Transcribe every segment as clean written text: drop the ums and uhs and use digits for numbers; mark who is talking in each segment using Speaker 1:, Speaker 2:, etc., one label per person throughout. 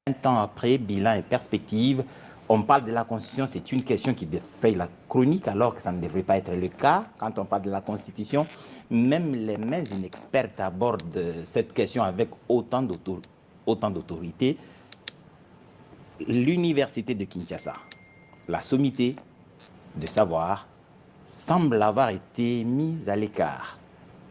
Speaker 1: 20 ans après, bilan et perspective. On parle de la Constitution, c'est une question qui défraie la chronique, alors que ça ne devrait pas être le cas. Quand on parle de la Constitution, même les mains inexpertes abordent cette question avec autant d'autorité. L'université de Kinshasa, la sommité de savoir, semble avoir été mise à l'écart.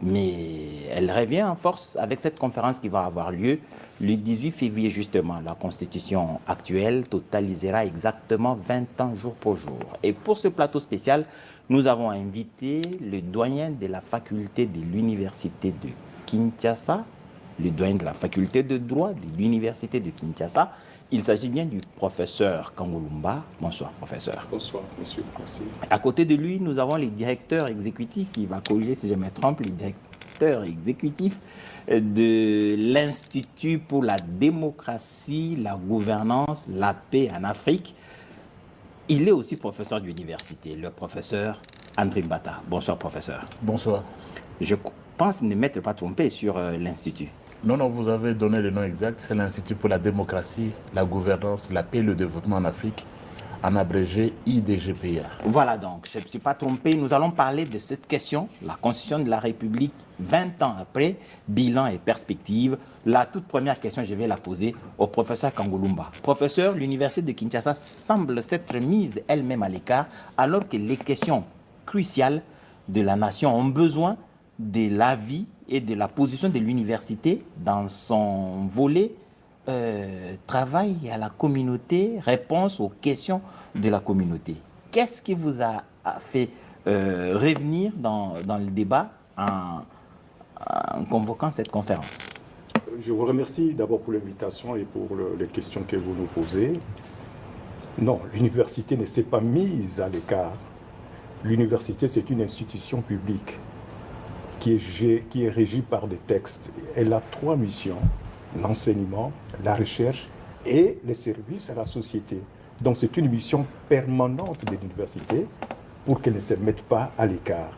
Speaker 1: Mais elle revient en force avec cette conférence qui va avoir lieu le 18 février justement. La constitution actuelle totalisera exactement 20 ans jour pour jour. Et pour ce plateau spécial, nous avons invité le doyen de la faculté de l'université de Kinshasa, le doyen de la faculté de droit de l'université de Kinshasa. Il s'agit bien du professeur Kangolumba. Bonsoir, professeur.
Speaker 2: Bonsoir, monsieur. Merci.
Speaker 1: À côté de lui, nous avons les directeurs exécutifs, il va corriger si je me trompe, les directeurs exécutifs de l'Institut pour la démocratie, la gouvernance, la paix en Afrique. Il est aussi professeur d'université, le professeur André Mbata. Bonsoir, professeur.
Speaker 3: Bonsoir.
Speaker 1: Je pense ne m'être pas trompé sur l'Institut.
Speaker 3: Non, vous avez donné le nom exact. C'est l'Institut pour la démocratie, la gouvernance, la paix et le développement en Afrique, en abrégé IDGPA.
Speaker 1: Voilà donc, je ne me suis pas trompé. Nous allons parler de cette question, la Constitution de la République, 20 ans après, bilan et perspective. La toute première question, je vais la poser au professeur Kangolumba. Professeur, l'université de Kinshasa semble s'être mise elle-même à l'écart, alors que les questions cruciales de la nation ont besoin de l'avis et de la position de l'université dans son volet travail à la communauté, réponse aux questions de la communauté. Qu'est-ce qui vous a fait revenir dans le débat en convoquant cette conférence?
Speaker 2: Je vous remercie d'abord pour l'invitation et pour les questions que vous nous posez. Non, l'université ne s'est pas mise à l'écart. L'université, c'est une institution publique qui est régie par des textes. Elle a 3 missions: l'enseignement, la recherche et les services à la société. Donc c'est une mission permanente de l'université pour qu'elle ne se mette pas à l'écart.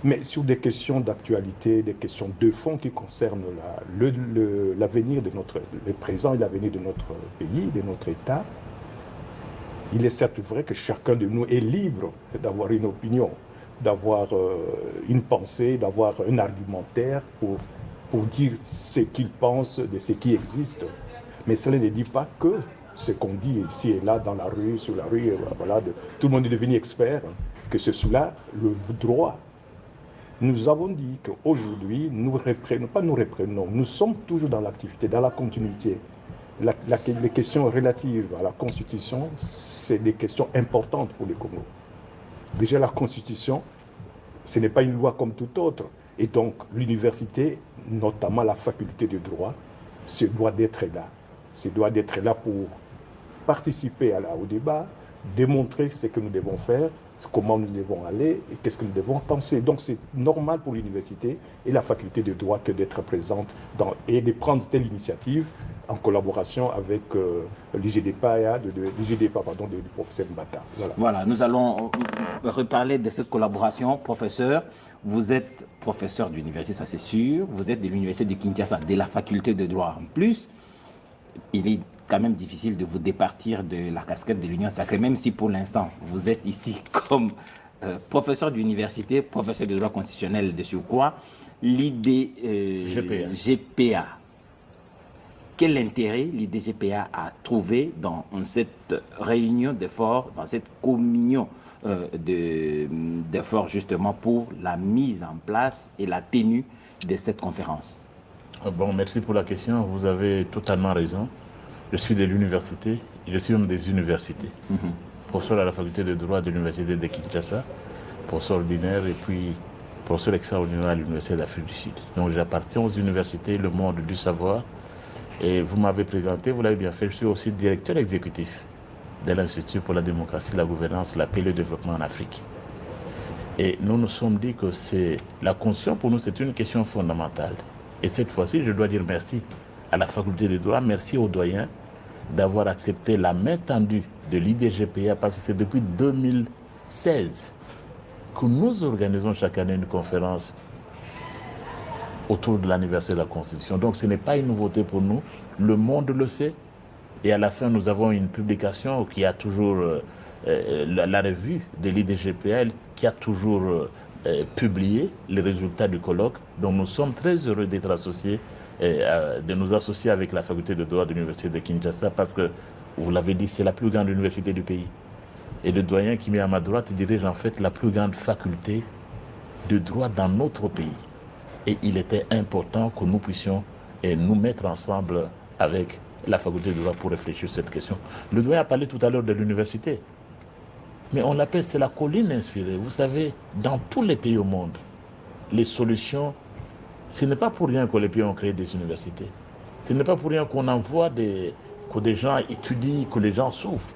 Speaker 2: Mais sur des questions d'actualité, des questions de fond qui concernent l'avenir de le présent et l'avenir de notre pays, de notre État, il est certes vrai que chacun de nous est libre d'avoir une opinion, d'avoir une pensée, d'avoir un argumentaire pour dire ce qu'il pense de ce qui existe. Mais cela ne dit pas que ce qu'on dit ici et là, dans la rue, sur la rue, voilà, tout le monde est devenu expert, que ce soit là le droit. Nous avons dit qu'aujourd'hui, nous sommes toujours dans l'activité, dans la continuité. Les questions relatives à la Constitution, c'est des questions importantes pour le Congo. Déjà, la Constitution, ce n'est pas une loi comme toute autre. Et donc, l'université, notamment la faculté de droit, se doit d'être là. Se doit d'être là pour participer au débat, démontrer ce que nous devons faire, comment nous devons aller et qu'est-ce que nous devons penser. Donc, c'est normal pour l'université et la faculté de droit que d'être présente et de prendre telle initiative en collaboration avec l'IGDPA du professeur Mbata.
Speaker 1: Voilà, nous allons reparler de cette collaboration. Professeur, vous êtes professeur d'université, ça c'est sûr. Vous êtes de l'université de Kinshasa, de la faculté de droit en plus. Il est quand même difficile de vous départir de la casquette de l'Union sacrée, même si pour l'instant, vous êtes ici comme professeur d'université, professeur de droit constitutionnel de surcroît, l'IDGPA. Quel intérêt l'IDGPA a trouvé dans cette réunion d'efforts, dans cette communion d'efforts justement pour la mise en place et la tenue de cette conférence?
Speaker 3: Bon, merci pour la question. Vous avez totalement raison. Je suis de l'université, je suis même des universités. Professeur à la faculté de droit de l'université de Kinshasa, professeur ordinaire et puis professeur extraordinaire à l'université d'Afrique du Sud. Donc j'appartiens aux universités, le monde du savoir. Et vous m'avez présenté, vous l'avez bien fait, je suis aussi directeur exécutif de l'Institut pour la démocratie, la gouvernance, la paix et le développement en Afrique. Et nous nous sommes dit que la Constitution, pour nous, c'est une question fondamentale. Et cette fois-ci, je dois dire merci à la faculté de droit, merci aux doyens d'avoir accepté la main tendue de l'IDGPA, parce que c'est depuis 2016 que nous organisons chaque année une conférence autour de l'anniversaire de la Constitution. Donc ce n'est pas une nouveauté pour nous, le monde le sait, Et à la fin, nous avons une publication qui a toujours, la revue de l'IDGPL, qui a toujours publié les résultats du colloque. Donc nous sommes très heureux d'être associés, de nous associer avec la faculté de droit de l'Université de Kinshasa, parce que, vous l'avez dit, c'est la plus grande université du pays. Et le doyen qui met à ma droite dirige en fait la plus grande faculté de droit dans notre pays. Et il était important que nous puissions nous mettre ensemble avec la faculté de droit pour réfléchir sur cette question. Le doyen a parlé tout à l'heure de l'université. Mais on l'appelle, c'est la colline inspirée. Vous savez, dans tous les pays au monde, les solutions, ce n'est pas pour rien que les pays ont créé des universités. Ce n'est pas pour rien qu'on envoie que des gens étudient, que les gens souffrent.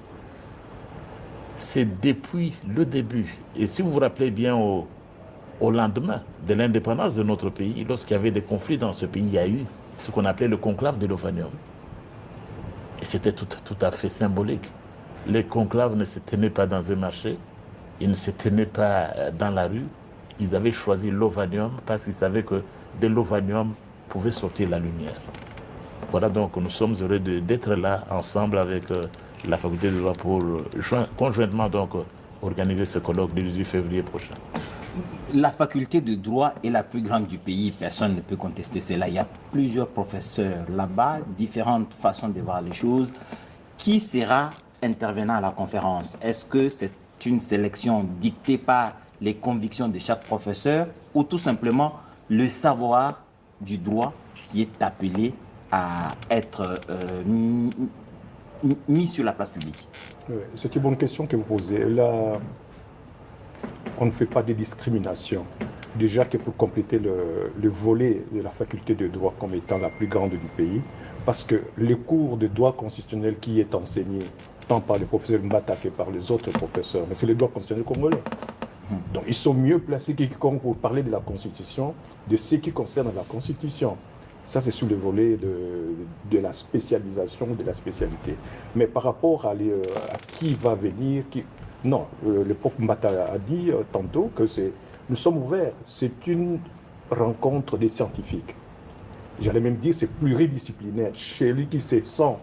Speaker 3: C'est depuis le début. Et si vous vous rappelez bien au lendemain de l'indépendance de notre pays, lorsqu'il y avait des conflits dans ce pays, il y a eu ce qu'on appelait le conclave de l'Ovanium. Et c'était tout à fait symbolique. Les conclaves ne se tenaient pas dans un marché, ils ne se tenaient pas dans la rue. Ils avaient choisi l'Ovanium parce qu'ils savaient que de l'Ovanium pouvait sortir la lumière. Voilà, donc nous sommes heureux d'être là ensemble avec la faculté de droit pour conjointement donc organiser ce colloque le 18 février prochain.
Speaker 1: La faculté de droit est la plus grande du pays, personne ne peut contester cela. Il y a plusieurs professeurs là-bas, différentes façons de voir les choses. Qui sera intervenant à la conférence? Est-ce que c'est une sélection dictée par les convictions de chaque professeur ou tout simplement le savoir du droit qui est appelé à être mis sur la place publique?
Speaker 2: Oui, c'est une bonne question que vous posez. Là, on ne fait pas de discrimination. Déjà que pour compléter le volet de la faculté de droit comme étant la plus grande du pays, parce que le cours de droit constitutionnel qui est enseigné tant par le professeur Mbata que par les autres professeurs, mais c'est le droit constitutionnel congolais. Donc ils sont mieux placés que quiconque pour parler de la Constitution, de ce qui concerne la Constitution. Ça, c'est sur le volet de la spécialisation, de la spécialité. Mais par rapport à qui va venir, non, le prof Mbata a dit tantôt que nous sommes ouverts. C'est une rencontre des scientifiques. J'allais même dire c'est pluridisciplinaire. Chez lui qui se sent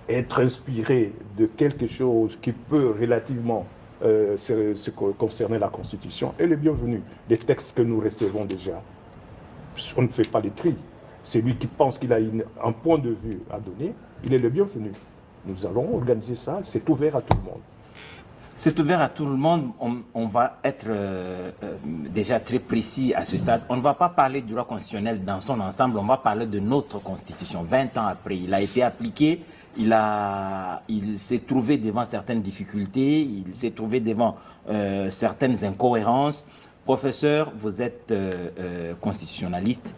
Speaker 2: être inspiré de quelque chose qui peut relativement concerner la Constitution est le bienvenu. Les textes que nous recevons déjà, on ne fait pas les tri. C'est lui qui pense qu'il a un point de vue à donner, il est le bienvenu. Nous allons organiser ça, c'est ouvert à tout le monde.
Speaker 1: C'est ouvert à tout le monde. On va être déjà très précis à ce stade. On ne va pas parler du droit constitutionnel dans son ensemble, on va parler de notre Constitution. 20 ans après, il a été appliqué, il s'est trouvé devant certaines difficultés, il s'est trouvé devant certaines incohérences. Professeur, vous êtes constitutionnaliste.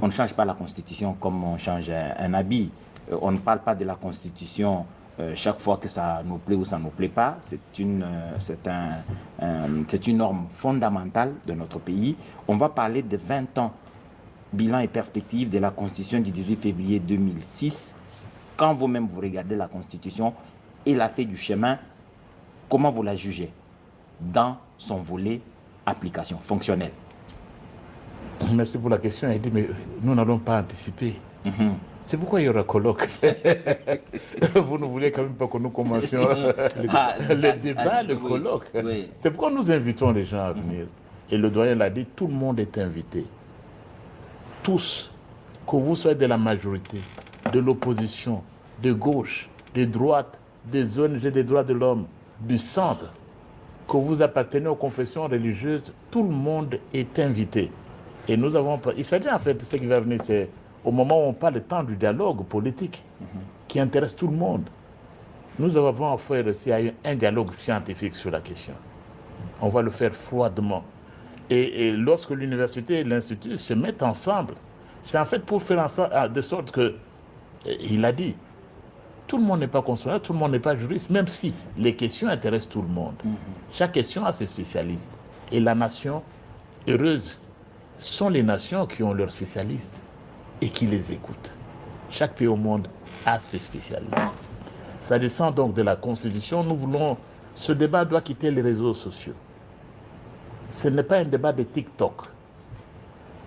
Speaker 1: On ne change pas la Constitution comme on change un habit. On ne parle pas de la Constitution chaque fois que ça nous plaît ou ça ne nous plaît pas. C'est une norme fondamentale de notre pays. On va parler de 20 ans, bilan et perspective de la Constitution du 18 février 2006. Quand vous-même vous regardez la Constitution et la fait du chemin, comment vous la jugez dans son volet application fonctionnelle?
Speaker 3: Merci pour la question. Il dit, mais nous n'allons pas anticiper. C'est pourquoi il y aura colloque. Vous ne voulez quand même pas que nous commencions le débat, le colloque. Oui. C'est pourquoi nous invitons les gens à venir. Et le doyen l'a dit, tout le monde est invité. Tous, que vous soyez de la majorité, de l'opposition, de gauche, de droite, des ONG des droits de l'homme, du centre, que vous appartenez aux confessions religieuses, tout le monde est invité. Et nous avons... Il s'agit en fait de ce qui va venir, c'est au moment où on parle tant du dialogue politique qui intéresse tout le monde. Nous avons affaire aussi à un dialogue scientifique sur la question. On va le faire froidement. Et lorsque l'université et l'institut se mettent ensemble, c'est en fait pour faire en sorte, de sorte que, il a dit, tout le monde n'est pas constitutionnel, tout le monde n'est pas juriste, même si les questions intéressent tout le monde. Chaque question a ses spécialistes. Et la nation heureuse sont les nations qui ont leurs spécialistes et qui les écoutent. Chaque pays au monde a ses spécialistes. Ça descend donc de la Constitution. Nous voulons... Ce débat doit quitter les réseaux sociaux. Ce n'est pas un débat de TikTok.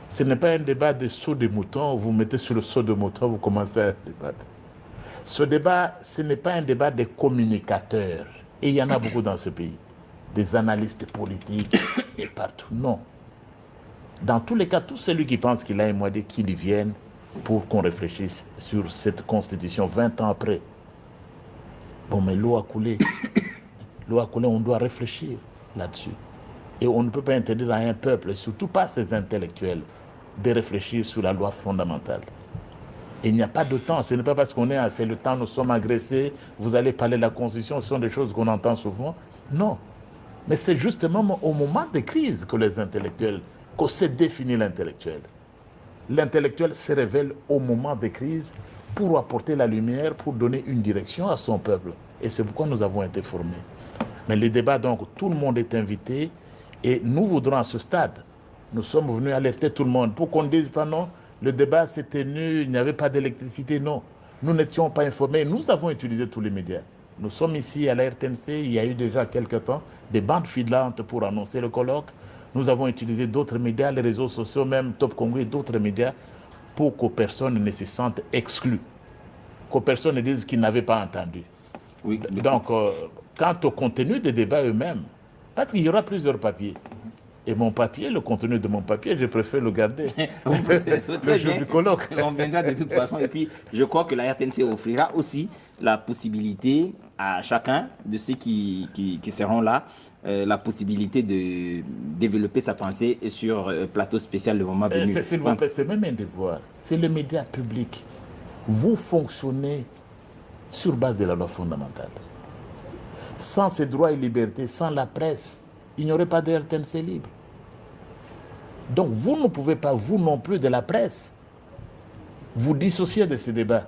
Speaker 3: Ce n'est pas un débat de saut de mouton. Vous mettez sur le saut de mouton, vous commencez à débattre. Ce débat, ce n'est pas un débat des communicateurs. Et il y en a beaucoup dans ce pays. Des analystes politiques et partout. Non. Dans tous les cas, tout celui qui pense qu'il a un moyen qu'il y vienne pour qu'on réfléchisse sur cette constitution 20 ans après. Bon, mais l'eau a coulé. L'eau a coulé, on doit réfléchir là-dessus. Et on ne peut pas interdire à un peuple, surtout pas ses intellectuels, de réfléchir sur la loi fondamentale. Il n'y a pas de temps. Ce n'est pas parce qu'on est c'est le temps, nous sommes agressés, vous allez parler de la Constitution, ce sont des choses qu'on entend souvent. Non. Mais c'est justement au moment des crises que les intellectuels, qu'on sait définir l'intellectuel. L'intellectuel se révèle au moment des crises pour apporter la lumière, pour donner une direction à son peuple. Et c'est pourquoi nous avons été formés. Mais les débats, donc, tout le monde est invité et nous voudrons à ce stade, nous sommes venus alerter tout le monde pour qu'on ne dise pas non, le débat s'est tenu, il n'y avait pas d'électricité, non. Nous n'étions pas informés, nous avons utilisé tous les médias. Nous sommes ici à la RTNC, il y a eu déjà quelques temps des bandes filantes pour annoncer le colloque. Nous avons utilisé d'autres médias, les réseaux sociaux, même Top Congo et d'autres médias, pour que personne ne se sente exclu, que personne ne dise qu'il n'avait pas entendu.
Speaker 1: Oui,
Speaker 3: donc, quant au contenu des débats eux-mêmes, parce qu'il y aura plusieurs papiers. Et mon papier, le contenu de mon papier, je préfère le garder. Le jour du colloque.
Speaker 1: On viendra de toute façon. Et puis, je crois que la RTNC offrira aussi la possibilité à chacun de ceux qui seront là, la possibilité de développer sa pensée sur plateau spécial le moment venu.
Speaker 3: S'il vous plaît, c'est même un devoir. C'est le média public. Vous fonctionnez sur base de la loi fondamentale. Sans ces droits et libertés, sans la presse, il n'y aurait pas de RTNC libre. Donc vous ne pouvez pas, vous non plus de la presse, vous dissocier de ces débats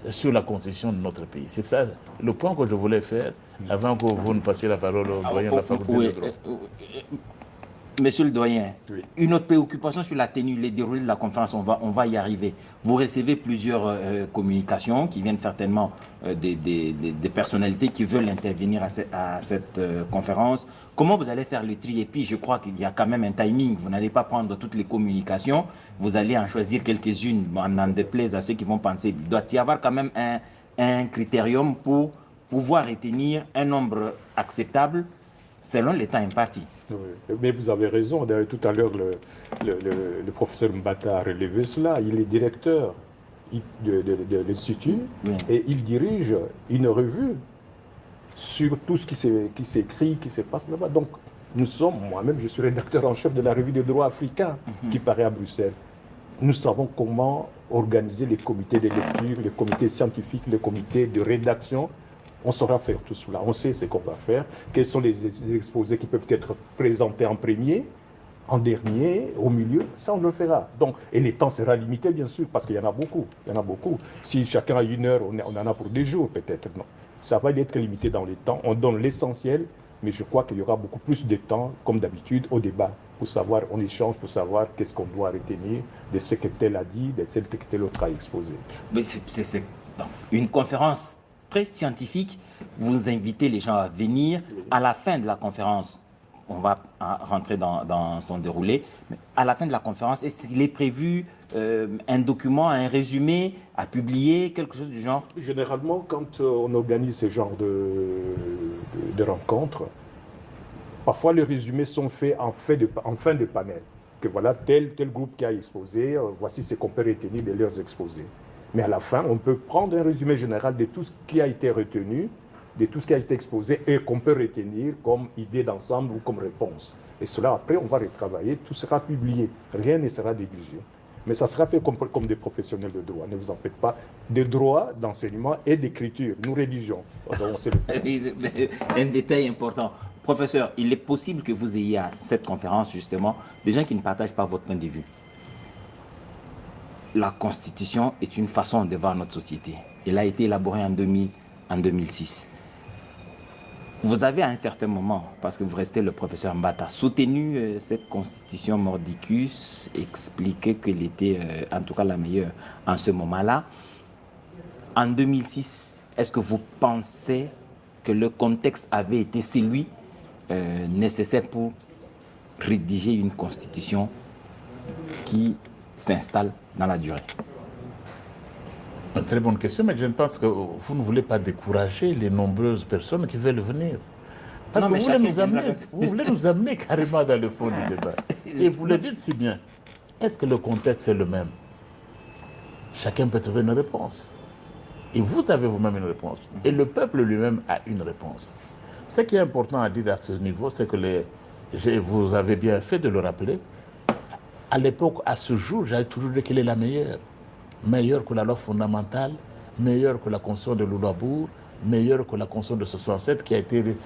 Speaker 3: sur la constitution de notre pays. C'est ça le point que je voulais faire avant que vous ne passiez la parole au doyen de la faculté de droit.
Speaker 1: Monsieur le doyen,
Speaker 2: oui.
Speaker 1: Une autre préoccupation sur la tenue, les déroulés de la conférence, on va y arriver. Vous recevez plusieurs communications qui viennent certainement des personnalités qui veulent intervenir à cette conférence. Comment vous allez faire le tri? Et puis, je crois qu'il y a quand même un timing. Vous n'allez pas prendre toutes les communications. Vous allez en choisir quelques-unes, en déplaise à ceux qui vont penser. Il doit y avoir quand même un critérium pour pouvoir retenir un nombre acceptable selon les temps impartis.
Speaker 2: Oui, mais vous avez raison. D'ailleurs, tout à l'heure, le professeur Mbata a relevé cela. Il est directeur de l'Institut et il dirige une revue sur tout ce qui s'écrit, qui se passe là-bas. Donc, moi-même, je suis rédacteur en chef de la revue des droits africains qui paraît à Bruxelles. Nous savons comment organiser les comités de lecture, les comités scientifiques, les comités de rédaction. On saura faire tout cela, on sait ce qu'on va faire, quels sont les exposés qui peuvent être présentés en premier, en dernier, au milieu, ça on le fera. Donc, et les temps sera limité bien sûr, parce qu'il y en a beaucoup, Si chacun a 1 heure, on en a pour des jours peut-être, non. Ça va être limité dans les temps, on donne l'essentiel, mais je crois qu'il y aura beaucoup plus de temps, comme d'habitude, au débat, pour savoir, on échange pour savoir qu'est-ce qu'on doit retenir de ce que tel a dit, de ce que tel autre a exposé.
Speaker 1: Mais c'est une conférence très scientifique, vous invitez les gens à venir. À la fin de la conférence, on va rentrer dans son déroulé, mais à la fin de la conférence, est-ce qu'il est prévu un document, un résumé à publier, quelque chose du genre?
Speaker 2: Généralement, quand on organise ce genre de rencontres, parfois les résumés sont faits en fin de panel. Que voilà, tel groupe qui a exposé, voici ce qu'on peut retenir de leurs exposés. Mais à la fin, on peut prendre un résumé général de tout ce qui a été retenu, de tout ce qui a été exposé et qu'on peut retenir comme idée d'ensemble ou comme réponse. Et cela, après, on va retravailler, tout sera publié, rien ne sera négligé. Mais ça sera fait comme des professionnels de droit, ne vous en faites pas, de droit, d'enseignement et d'écriture. Nous rédigeons, donc on sait le faire.
Speaker 1: Un détail important. Professeur, il est possible que vous ayez à cette conférence, justement, des gens qui ne partagent pas votre point de vue. La Constitution est une façon de voir notre société. Elle a été élaborée en 2006. Vous avez à un certain moment, parce que vous restez le professeur Mbata, soutenu cette Constitution mordicus, expliqué qu'elle était en tout cas la meilleure en ce moment-là. En 2006, est-ce que vous pensez que le contexte avait été celui nécessaire pour rédiger une Constitution qui s'installe dans la durée?
Speaker 3: Très bonne question, mais je pense que vous ne voulez pas décourager les nombreuses personnes qui veulent venir. Parce
Speaker 1: Non,
Speaker 3: que
Speaker 1: mais
Speaker 3: vous voulez nous amener carrément dans le fond du débat. Et vous le dites si bien. Est-ce que le contexte est le même? Chacun peut trouver une réponse. Et vous avez vous-même une réponse. Et le peuple lui-même a une réponse. Ce qui est important à dire à ce niveau, c'est que vous avez bien fait de le rappeler. À l'époque, à ce jour, j'avais toujours dit qu'elle est la meilleure. Meilleure que la loi fondamentale, meilleure que la Constitution de Loudabourg, meilleure que la Constitution de 67 qui a été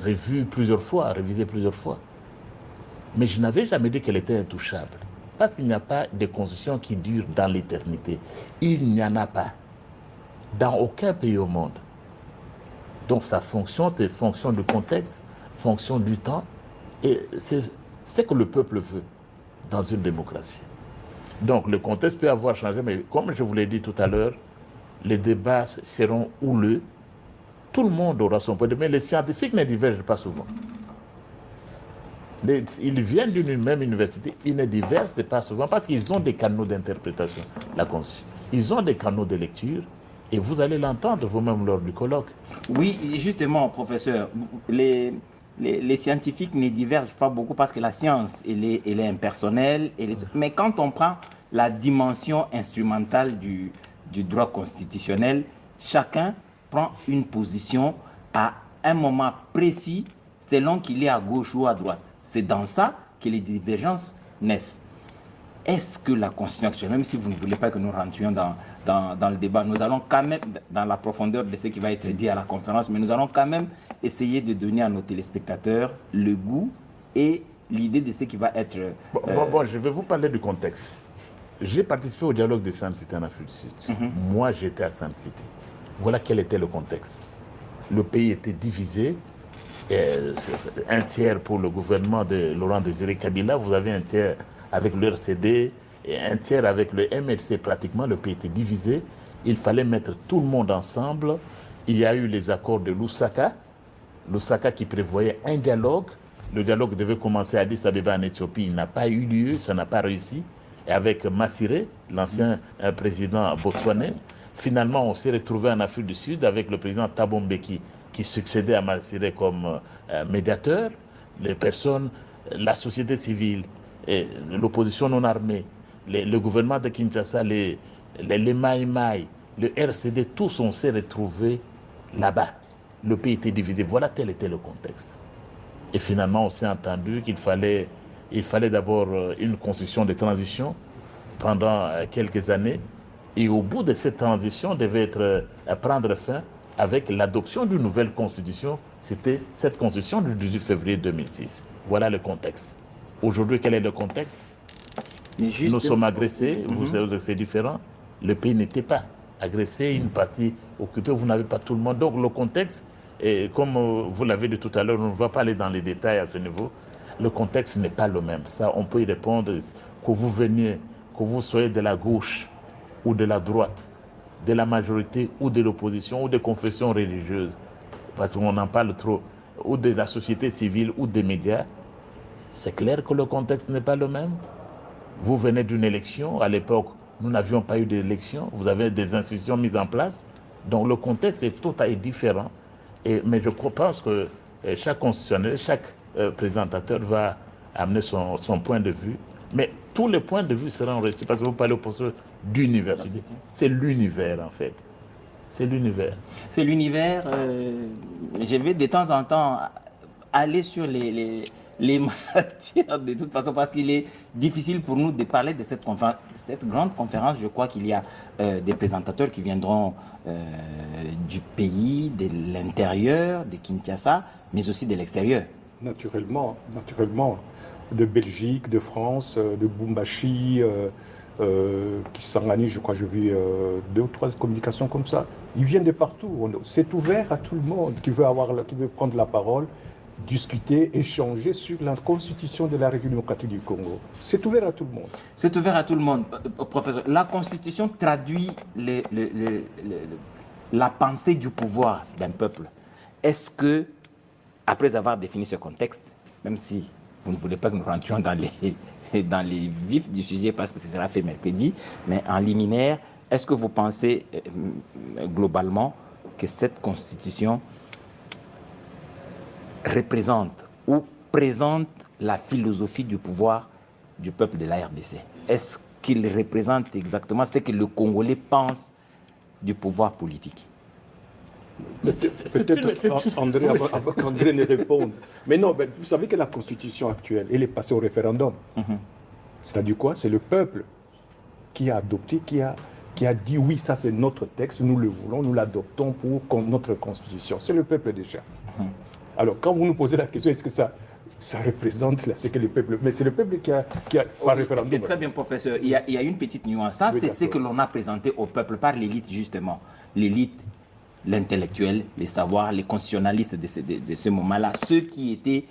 Speaker 3: revue plusieurs fois, révisée plusieurs fois. Mais je n'avais jamais dit qu'elle était intouchable. Parce qu'il n'y a pas de constitution qui dure dans l'éternité. Il n'y en a pas. Dans aucun pays au monde. Donc sa fonction, c'est fonction du contexte, fonction du temps, et c'est ce que le peuple veut dans une démocratie. Donc le contexte peut avoir changé, mais comme je vous l'ai dit tout à l'heure, les débats seront houleux, tout le monde aura son point de vue, mais les scientifiques ne divergent pas souvent. Ils viennent d'une même université, ils ne divergent pas souvent parce qu'ils ont des canaux d'interprétation, la Constitution. Ils ont des canaux de lecture, et vous allez l'entendre vous-même lors du colloque.
Speaker 1: Oui, justement, professeur, les scientifiques ne divergent pas beaucoup parce que la science, elle est impersonnelle. Mais quand on prend la dimension instrumentale du droit constitutionnel, chacun prend une position à un moment précis selon qu'il est à gauche ou à droite. C'est dans ça que les divergences naissent. Est-ce que la Constitution actuelle, même si vous ne voulez pas que nous rentrions dans le débat, nous allons quand même, dans la profondeur de ce qui va être dit à la conférence, mais nous allons quand même essayer de donner à nos téléspectateurs le goût et l'idée de ce qui va être...
Speaker 3: Bon, je vais vous parler du contexte. J'ai participé au dialogue de Sun City en Afrique du Sud. Moi, j'étais à Sun City. Voilà quel était le contexte. Le pays était divisé. Un tiers pour le gouvernement de Laurent Désiré Kabila, vous avez un tiers avec le RCD et un tiers avec le MLC. Pratiquement, le pays était divisé. Il fallait mettre tout le monde ensemble. Il y a eu les accords de Lusaka. Lusaka qui prévoyait un dialogue. Le dialogue devait commencer à Addis Abeba en Éthiopie. Il n'a pas eu lieu, ça n'a pas réussi. Et avec Massiré, l'ancien président botswanais, finalement, on s'est retrouvé en Afrique du Sud avec le président Thabo Mbeki qui succédait à Massiré comme médiateur. Les personnes, la société civile, l'opposition non armée, le gouvernement de Kinshasa, les Maï Maï, le RCD, tous on s'est retrouvés là-bas. Le pays était divisé. Voilà tel était le contexte. Et finalement, on s'est entendu qu'il fallait d'abord une constitution de transition pendant quelques années. Et au bout de cette transition, devait prendre fin avec l'adoption d'une nouvelle constitution. C'était cette constitution du 18 février 2006. Voilà le contexte. Aujourd'hui, quel est le contexte? Nous sommes agressés, c'est différent. Le pays n'était pas agressé, une partie occupée, vous n'avez pas tout le monde. Donc le contexte, et comme vous l'avez dit tout à l'heure, on ne va pas aller dans les détails à ce niveau. Le contexte n'est pas le même. Ça, on peut y répondre, que vous veniez, que vous soyez de la gauche ou de la droite, de la majorité ou de l'opposition ou des confessions religieuses, parce qu'on en parle trop, ou de la société civile ou des médias, c'est clair que le contexte n'est pas le même. Vous venez d'une élection, à l'époque, nous n'avions pas eu d'élection, vous avez des institutions mises en place, donc le contexte est tout à fait différent. Mais je pense que chaque constitutionnel, chaque présentateur va amener son point de vue, mais tous les points de vue seront réussis, parce que vous parlez au poste d'université. C'est l'univers, en fait. C'est l'univers.
Speaker 1: C'est l'univers. Je vais de temps en temps aller sur les matières de toute façon, parce qu'il est difficile pour nous de parler de cette grande conférence. Je crois qu'il y a des présentateurs qui viendront du pays, de l'intérieur, de Kinshasa, mais aussi de l'extérieur.
Speaker 2: Naturellement, de Belgique, de France, de Bumbashi, Kisangani, je crois que j'ai vu 2 ou 3 communications comme ça. Ils viennent de partout. C'est ouvert à tout le monde qui veut prendre la parole, discuter, échanger sur la constitution de la République démocratique du Congo. C'est ouvert à tout le monde.
Speaker 1: C'est ouvert à tout le monde. Professeur, la constitution traduit la pensée du pouvoir d'un peuple. Est-ce que, après avoir défini ce contexte, même si vous ne voulez pas que nous rentrions dans les vifs du sujet parce que ce sera fait mercredi, mais en liminaire, Est-ce que vous pensez globalement que cette constitution représente ou présente la philosophie du pouvoir du peuple de la RDC? Est-ce qu'il représente exactement ce que le Congolais pense du pouvoir politique?
Speaker 2: Peut-être André, avant qu'André ne réponde. Mais non, ben, vous savez que la constitution actuelle, elle est passée au référendum. C'est-à-dire quoi? C'est le peuple qui a adopté, qui a dit oui, ça c'est notre texte, nous le voulons, nous l'adoptons pour notre constitution. C'est le peuple déjà. Alors quand vous nous posez la question, est-ce que ça représente ce que le peuple... Mais c'est le peuple qui a par référendum.
Speaker 1: Très bien, professeur. Il y a une petite nuance. Ça, c'est ce que l'on a présenté au peuple par l'élite, justement. L'élite, l'intellectuel, les savoirs, les constitutionnalistes de ce moment-là, ceux qui étaient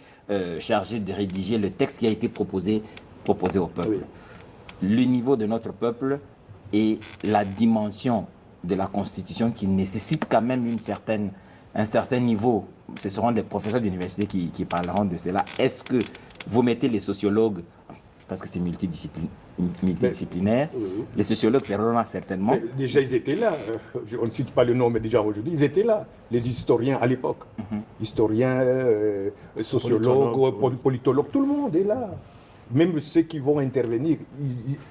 Speaker 1: chargés de rédiger le texte qui a été proposé au peuple. Oui. Le niveau de notre peuple et la dimension de la Constitution qui nécessite quand même un certain niveau. Ce seront des professeurs d'université qui parleront de cela. Est-ce que vous mettez les sociologues, parce que c'est multidisciplinaire, oui. Les sociologues seront là certainement.
Speaker 2: Mais déjà, ils étaient là. On ne cite pas le nom, mais déjà aujourd'hui, ils étaient là. Les historiens à l'époque. Historiens, sociologues, politologues, tout le monde est là. Même ceux qui vont intervenir,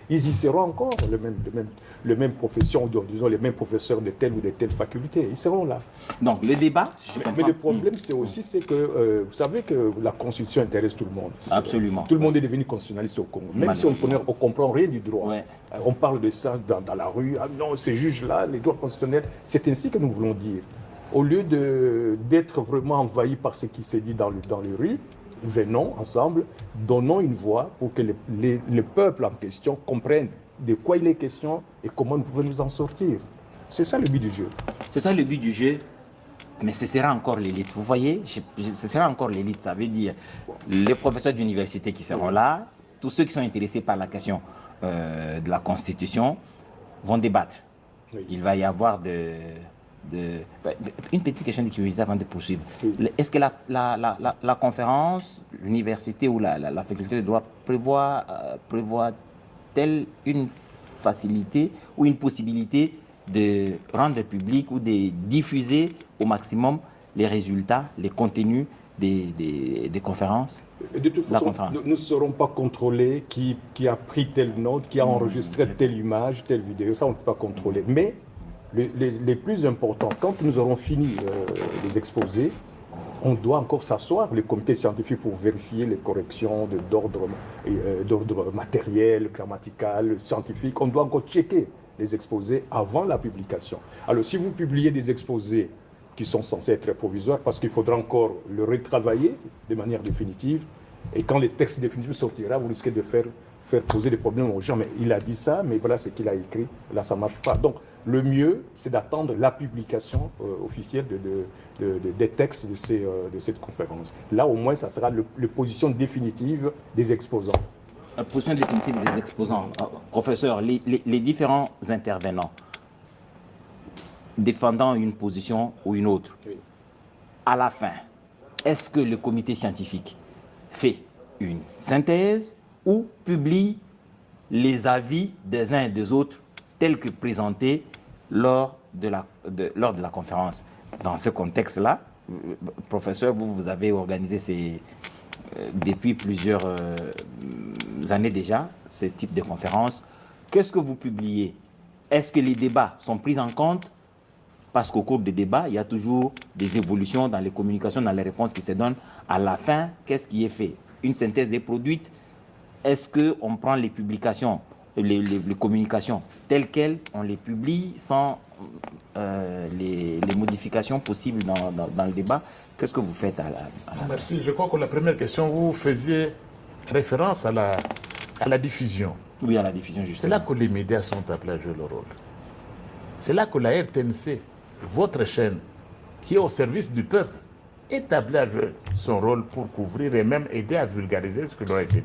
Speaker 2: ils y seront encore, les mêmes professions, disons les mêmes professeurs de telle ou de telle faculté, ils seront là.
Speaker 1: Donc le débat,
Speaker 2: mais le problème c'est aussi que, vous savez que la Constitution intéresse tout le monde.
Speaker 1: Absolument.
Speaker 2: Tout le monde est devenu constitutionnaliste au Congo. Même si on ne comprend rien du droit. Ouais. On parle de ça dans la rue, ah non, ces juges-là, les droits constitutionnels, c'est ainsi que nous voulons dire. Au lieu d'être vraiment envahis par ce qui s'est dit dans les rues, venons ensemble, donnons une voix pour que le peuple en question comprenne de quoi il est question et comment nous pouvons nous en sortir. C'est ça le but du jeu.
Speaker 1: C'est ça le but du jeu, mais ce sera encore l'élite. Vous voyez, ce sera encore l'élite. Ça veut dire les professeurs d'université qui seront là, tous ceux qui sont intéressés par la question de la Constitution vont débattre. Oui. Il va y avoir une petite question de curiosité avant de poursuivre. Oui. Est-ce que la conférence, l'université ou la faculté de droit prévoit-elle une facilité ou une possibilité de rendre public ou de diffuser au maximum les résultats, les contenus des conférences?
Speaker 2: De toute façon, nous ne serons pas contrôlés qui a pris telle note, qui a enregistré telle image, telle vidéo. Ça, on ne peut pas contrôler. Mais les plus importants, quand nous aurons fini les exposés, on doit encore s'asseoir, le comité scientifique, pour vérifier les corrections d'ordre matériel, grammatical, scientifique. On doit encore checker les exposés avant la publication. Alors, si vous publiez des exposés qui sont censés être provisoires, parce qu'il faudra encore le retravailler de manière définitive, et quand le texte définitif sortira, vous risquez de faire poser des problèmes aux gens. Mais il a dit ça, mais voilà ce qu'il a écrit. Là, ça ne marche pas. Donc, le mieux, c'est d'attendre la publication officielle des textes de cette conférence. Là, au moins, ça sera la position définitive des exposants.
Speaker 1: La position définitive des exposants. Professeur, les différents intervenants défendant une position ou une autre, oui. À la fin, est-ce que le comité scientifique fait une synthèse ou publie les avis des uns et des autres tels que présentés lors de la conférence? Dans ce contexte-là, professeur, vous avez organisé depuis plusieurs années déjà ce type de conférence. Qu'est-ce que vous publiez? Est-ce que les débats sont pris en compte? Parce qu'au cours des débats, il y a toujours des évolutions dans les communications, dans les réponses qui se donnent. À la fin, qu'est-ce qui est fait? Une synthèse est produite. Est-ce qu'on prend les publications, les communications telles quelles, on les publie sans les modifications possibles dans le débat? Qu'est-ce que vous faites
Speaker 3: Merci. Je crois que la première question, vous faisiez référence à la diffusion.
Speaker 1: Oui, à la diffusion, justement.
Speaker 3: C'est là que les médias sont appelés à jouer leur rôle. C'est là que la RTNC, votre chaîne, qui est au service du peuple, est appelée à jouer son rôle pour couvrir et même aider à vulgariser ce qui doit être dit.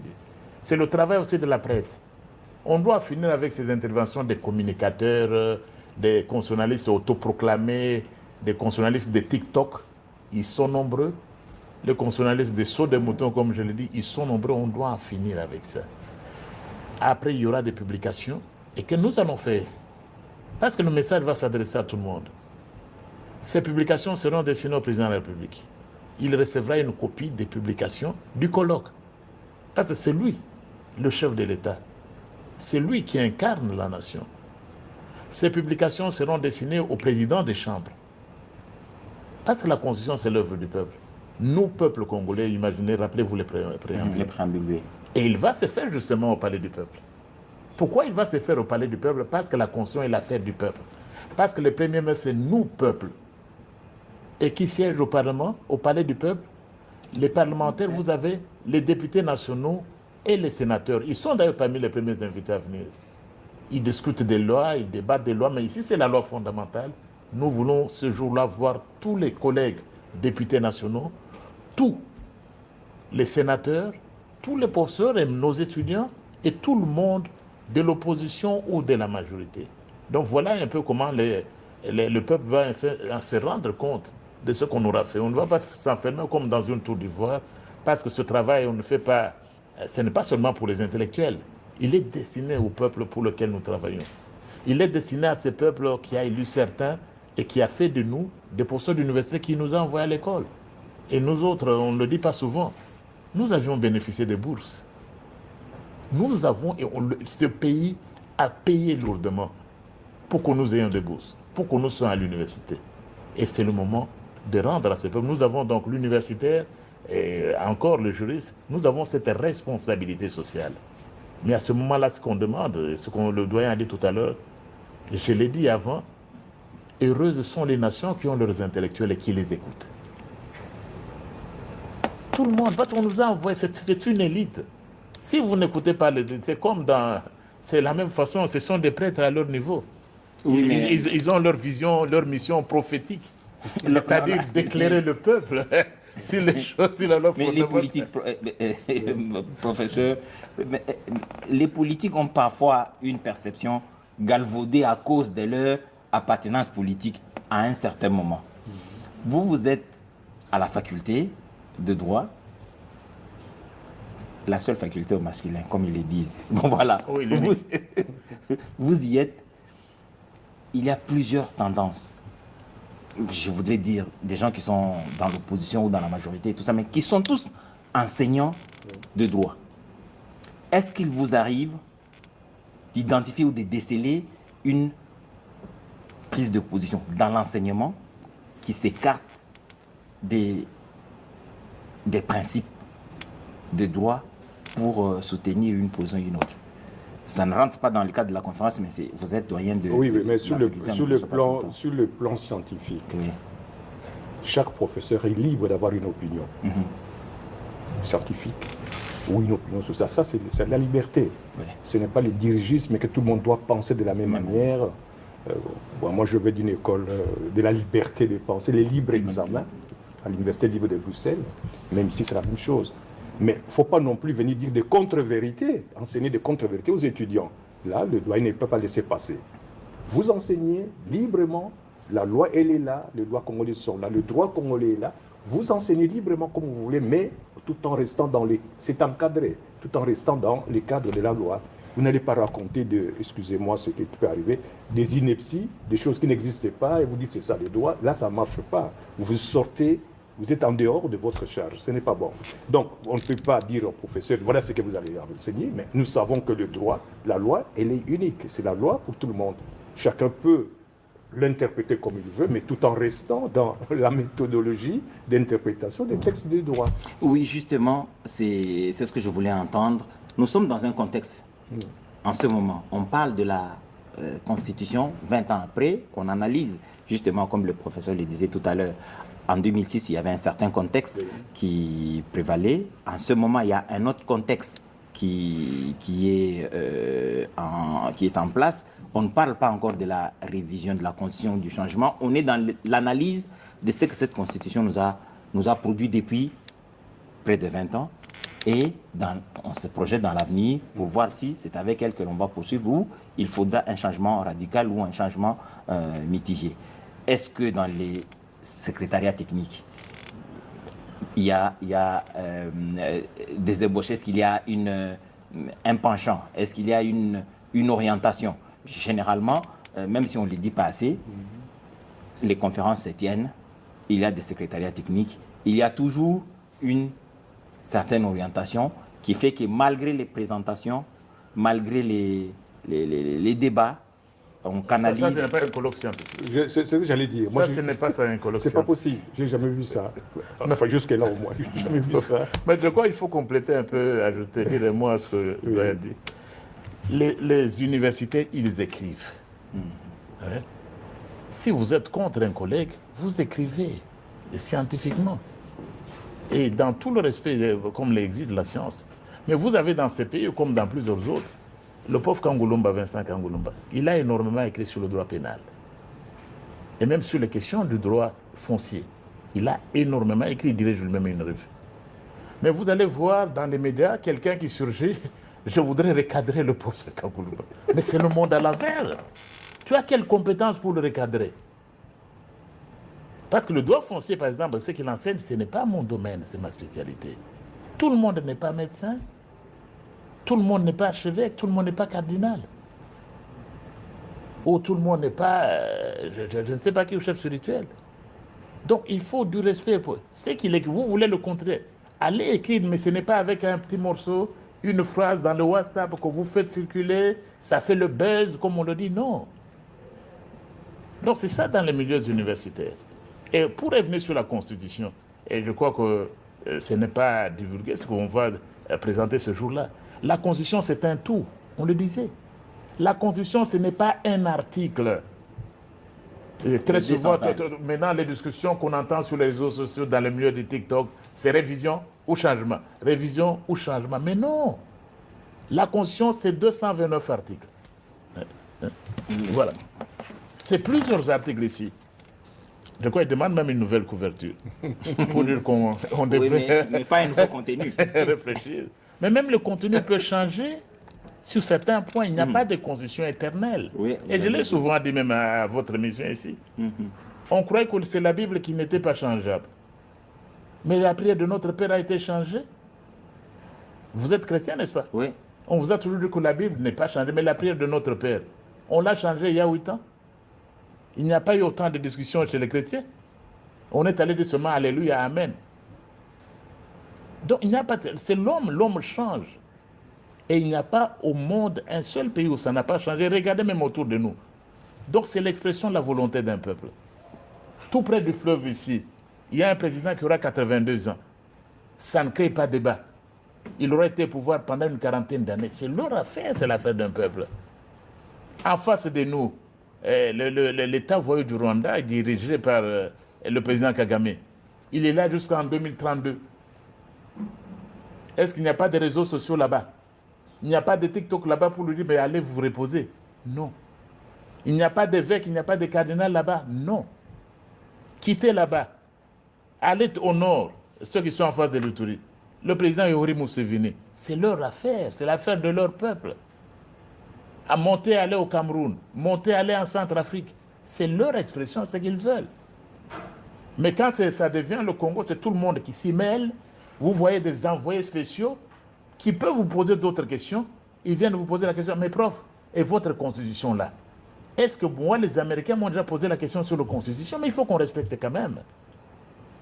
Speaker 3: C'est le travail aussi de la presse. On doit finir avec ces interventions des communicateurs, des constitutionnalistes autoproclamés, des constitutionnalistes de TikTok. Ils sont nombreux. Les constitutionnalistes des sauts de moutons, comme je l'ai dit, ils sont nombreux. On doit en finir avec ça. Après, il y aura des publications et que nous allons faire Parce que le message va s'adresser à tout le monde. Ces publications seront destinées au président de la République. Il recevra une copie des publications du colloque. Parce que c'est lui, le chef de l'État. C'est lui qui incarne la nation. Ces publications seront destinées au président des chambres. Parce que la Constitution, c'est l'œuvre du peuple. Nous, peuple congolais, imaginez, rappelez-vous les préambules.
Speaker 1: Les préambules, oui.
Speaker 3: Et il va se faire justement au palais du peuple. Pourquoi il va se faire au palais du peuple? Parce que la Constitution est l'affaire du peuple. Parce que le premier ministre, c'est nous, peuple. Et qui siège au Parlement, au palais du peuple? Les parlementaires, vous avez les députés nationaux et les sénateurs. Ils sont d'ailleurs parmi les premiers invités à venir. Ils discutent des lois, ils débattent des lois, mais ici c'est la loi fondamentale. Nous voulons ce jour-là voir tous les collègues députés nationaux, tous les sénateurs, tous les professeurs et nos étudiants et tout le monde de l'opposition ou de la majorité. Donc voilà un peu comment le peuple va se rendre compte de ce qu'on aura fait. On ne va pas s'enfermer comme dans une tour d'ivoire parce que ce travail, on ne fait pas, ce n'est pas seulement pour les intellectuels. Il est destiné au peuple pour lequel nous travaillons. Il est destiné à ce peuple qui a élu certains et qui a fait de nous des professeurs d'université qui nous a envoyés à l'école. Et nous autres, on ne le dit pas souvent, nous avions bénéficié des bourses. Nous avons, et ce pays a payé lourdement pour que nous ayons des bourses, pour que nous soyons à l'université. Et c'est le moment de rendre à ce peuple. Nous avons donc l'universitaire et encore le juriste, nous avons cette responsabilité sociale. Mais à ce moment-là, ce qu'on demande, ce que le doyen a dit tout à l'heure, je l'ai dit avant, heureuses sont les nations qui ont leurs intellectuels et qui les écoutent. Tout le monde, parce qu'on nous a envoyé, c'est une élite. Si vous n'écoutez pas, c'est comme dans... C'est la même façon, ce sont des prêtres à leur niveau.
Speaker 1: Oui,
Speaker 3: ils ont leur vision, leur mission prophétique. C'est-à-dire d'éclairer le peuple sur les choses, sur la loi
Speaker 1: mais les politiques, professeur, les politiques ont parfois une perception galvaudée à cause de leur appartenance politique à un certain moment. Vous êtes à la faculté de droit, la seule faculté au masculin, comme ils le disent. Bon, voilà. Oui, vous y êtes. Il y a plusieurs tendances. Je voudrais dire des gens qui sont dans l'opposition ou dans la majorité et tout ça, mais qui sont tous enseignants de droit. Est-ce qu'il vous arrive d'identifier ou de déceler une prise de position dans l'enseignement qui s'écarte des principes de droit pour soutenir une position ou une autre? Ça ne rentre pas dans le cadre de la conférence, mais vous êtes doyen de...
Speaker 2: Oui, mais sur le plan scientifique, oui, chaque professeur est libre d'avoir une opinion scientifique ou une opinion sociale. Ça, c'est de la liberté. Oui. Ce n'est pas le dirigisme, mais que tout le monde doit penser de la même manière. Moi, je vais d'une école de la liberté de penser, les libres examens, à l'Université libre de Bruxelles. Même ici, c'est la même chose. Mais il ne faut pas non plus venir dire des contre-vérités, enseigner des contre-vérités aux étudiants. Là, le doyen ne peut pas laisser passer. Vous enseignez librement, la loi, elle est là, les lois congolaises sont là, le droit congolais est là. Vous enseignez librement comme vous voulez, mais tout en restant dans les... C'est encadré, tout en restant dans les cadres de la loi. Vous n'allez pas raconter, excusez-moi, ce qui peut arriver, des inepties, des choses qui n'existaient pas, et vous dites c'est ça le droit. Là, ça ne marche pas. Vous sortez... Vous êtes en dehors de votre charge, ce n'est pas bon. Donc, on ne peut pas dire au professeur, voilà ce que vous allez enseigner, mais nous savons que le droit, la loi, elle est unique. C'est la loi pour tout le monde. Chacun peut l'interpréter comme il veut, mais tout en restant dans la méthodologie d'interprétation des textes de droit.
Speaker 1: Oui, justement, c'est ce que je voulais entendre. Nous sommes dans un contexte, en ce moment, on parle de la Constitution, 20 ans après, on analyse, justement, comme le professeur le disait tout à l'heure, en 2006, il y avait un certain contexte qui prévalait. En ce moment, il y a un autre contexte qui est en place. On ne parle pas encore de la révision de la Constitution, du changement. On est dans l'analyse de ce que cette Constitution nous a produit depuis près de 20 ans. Et on se projette dans l'avenir pour voir si c'est avec elle que l'on va poursuivre ou il faudra un changement radical ou un changement mitigé. Est-ce que dans les secrétariat technique, il y a des ébauches? Est-ce qu'il y a un penchant? Est-ce qu'il y a une orientation? Généralement, même si on ne le dit pas assez, les conférences se tiennent, il y a des secrétariats techniques, il y a toujours une certaine orientation qui fait que malgré les présentations, malgré les débats, on canalise...
Speaker 3: Ça, ce n'est pas un colloque scientifique.
Speaker 2: C'est ce que j'allais dire.
Speaker 3: Ça, ce n'est pas ça, un colloque
Speaker 2: C'est pas
Speaker 3: scientifique.
Speaker 2: possible. J'ai jamais vu ça. Enfin, jusque-là au moins. J'ai jamais vu ça.
Speaker 3: Mais je crois qu'il faut compléter un peu, ajouter, aidez-moi à ce que je dois dire. Les universités, ils écrivent. Ouais. Si vous êtes contre un collègue, vous écrivez scientifiquement. Et dans tout le respect, comme l'exige la science. Mais vous avez dans ces pays, comme dans plusieurs autres, le pauvre Kangulumba, Vincent Kangulumba, il a énormément écrit sur le droit pénal. Et même sur les questions du droit foncier. Il a énormément écrit, il dirige lui-même une revue. Mais vous allez voir dans les médias quelqu'un qui surgit, je voudrais recadrer le pauvre Kangulumba. Mais c'est le monde à l'envers. Tu as quelle compétence pour le recadrer? Parce que le droit foncier, par exemple, ce qu'il enseigne, ce n'est pas mon domaine, c'est ma spécialité. Tout le monde n'est pas médecin, tout le monde n'est pas archevêque, tout le monde n'est pas cardinal. Ou tout le monde n'est pas, je ne sais pas qui est chef spirituel. Donc il faut du respect. C'est qu'il est que vous voulez le contrer. Allez écrire, mais ce n'est pas avec un petit morceau, une phrase dans le WhatsApp que vous faites circuler, ça fait le buzz, comme on le dit, non. Donc c'est ça dans les milieux universitaires. Et pour revenir sur la Constitution, et je crois que ce n'est pas divulgué ce qu'on va présenter ce jour-là, la Constitution c'est un tout, on le disait. La Constitution ce n'est pas un article. Et très souvent, maintenant les discussions qu'on entend sur les réseaux sociaux dans le milieu du TikTok, c'est révision ou changement. Révision ou changement. Mais non, la Constitution c'est 229 articles. Voilà. C'est plusieurs articles ici. Je crois qu'il demande même une nouvelle couverture pour dire qu'on devrait
Speaker 1: mais pas un nouveau contenu.
Speaker 3: réfléchir. Mais même le contenu peut changer sur certains points. Il n'y a pas de constitution éternelle.
Speaker 1: Oui,
Speaker 3: et je l'ai souvent dit même à votre émission ici. On croyait que c'est la Bible qui n'était pas changeable. Mais la prière de notre Père a été changée. Vous êtes chrétien, n'est-ce pas?
Speaker 1: Oui.
Speaker 3: On vous a toujours dit que la Bible n'est pas changée, mais la prière de notre Père, on l'a changée il y a 8 ans. Il n'y a pas eu autant de discussions chez les chrétiens. On est allé dire seulement Alléluia, Amen. Donc il n'y a pas. C'est l'homme change. Et il n'y a pas au monde un seul pays où ça n'a pas changé. Regardez même autour de nous. Donc c'est l'expression de la volonté d'un peuple. Tout près du fleuve ici, il y a un président qui aura 82 ans. Ça ne crée pas de débat. Il aurait été au pouvoir pendant une quarantaine d'années. C'est leur affaire, c'est l'affaire d'un peuple. En face de nous, l'État voyou du Rwanda est dirigé par le président Kagame. Il est là jusqu'en 2032. Est-ce qu'il n'y a pas de réseaux sociaux là-bas? Il n'y a pas de TikTok là-bas pour lui dire, mais allez vous reposer? Non. Il n'y a pas d'évêque, il n'y a pas de cardinal là-bas? Non. Quittez là-bas. Allez au nord, ceux qui sont en face de l'Ituri. Le président Yoweri Museveni, c'est leur affaire, c'est l'affaire de leur peuple. À monter, aller au Cameroun, monter, aller en Centrafrique. C'est leur expression, c'est ce qu'ils veulent. Mais quand ça devient le Congo, c'est tout le monde qui s'y mêle. Vous voyez des envoyés spéciaux qui peuvent vous poser d'autres questions. Ils viennent vous poser la question, mais prof, et votre constitution là? Est-ce que moi, les Américains m'ont déjà posé la question sur la constitution? Mais il faut qu'on respecte quand même.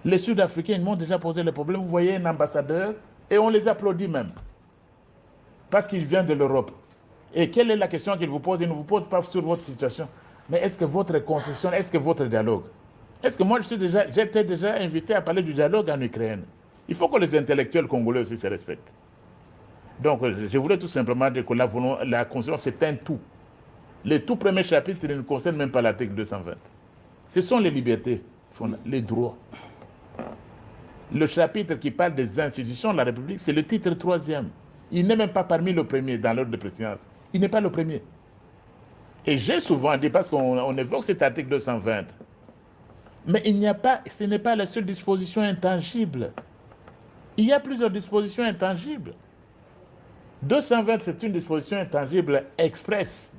Speaker 3: Les Sud-Africains, ils m'ont déjà posé le problème. Vous voyez un ambassadeur, et on les applaudit même. Parce qu'ils viennent de l'Europe. Et quelle est la question qu'ils vous posent? Ils ne vous posent pas sur votre situation. Mais est-ce que votre constitution, est-ce que votre dialogue? Est-ce que moi, j'étais déjà invité à parler du dialogue en Ukraine? Il faut que les intellectuels congolais aussi se respectent. Donc, je voulais tout simplement dire que la constitution, c'est un tout. Les tout premiers chapitres ne concernent même pas l'article 220. Ce sont les libertés, les droits. Le chapitre qui parle des institutions de la République, c'est le titre 3e. Il n'est même pas parmi le premier dans l'ordre de préséance. Il n'est pas le premier. Et j'ai souvent dit, parce qu'on évoque cet article 220, mais ce n'est pas la seule disposition intangible. Il y a plusieurs dispositions intangibles. 220, c'est une disposition intangible express,